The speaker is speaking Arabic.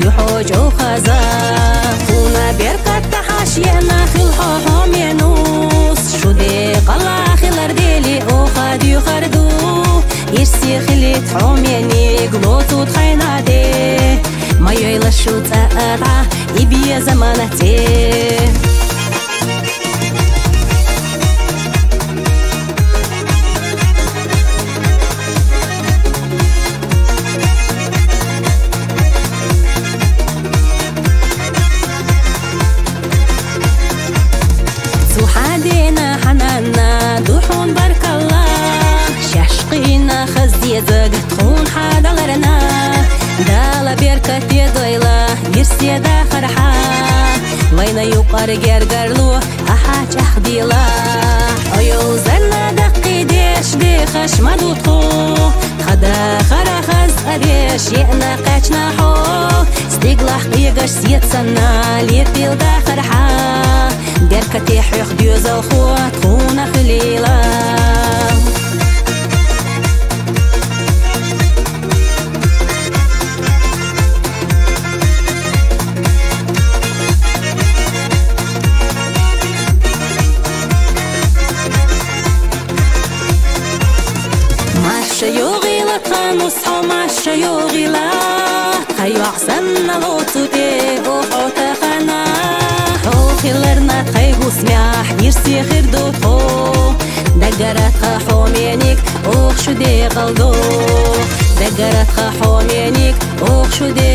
يحوج وخزا خونا بيركت تحاشينا خلحو حومينوس شو دي قلا خلر ديلي وخاد يخردو يرسي خليت حوميني قلوتو تخينا دي ما يلشو تقطع يبي زمانتي سوحادينا حنانا دوحون بارك الله شاشقينا خزيزة تخون حدا غرنا دالا بيركت يدويلا يرسي دا خرحا وينا يقار جرجرلو أحاج أخديلا أيو زرنا دقي ديش دي خشما دوتخو خدا خرخز أديش يأنا قاچنا حو ستيقلح قيقش سيتسنا ليبيل دا خرحا بيركت يحيخ ديوزا وخوة تخونا خليلا يوغيلا تخانوسحو ماشا يوغيلا خيو عسنا لوتو تيغو حوتا خانا حو خيلرنا تخيغو سماح يرسي خير دوتخو دقرات خاحو مينيك اوخ شو دي قلدو دقرات خاحو مينيك اوخ شو دي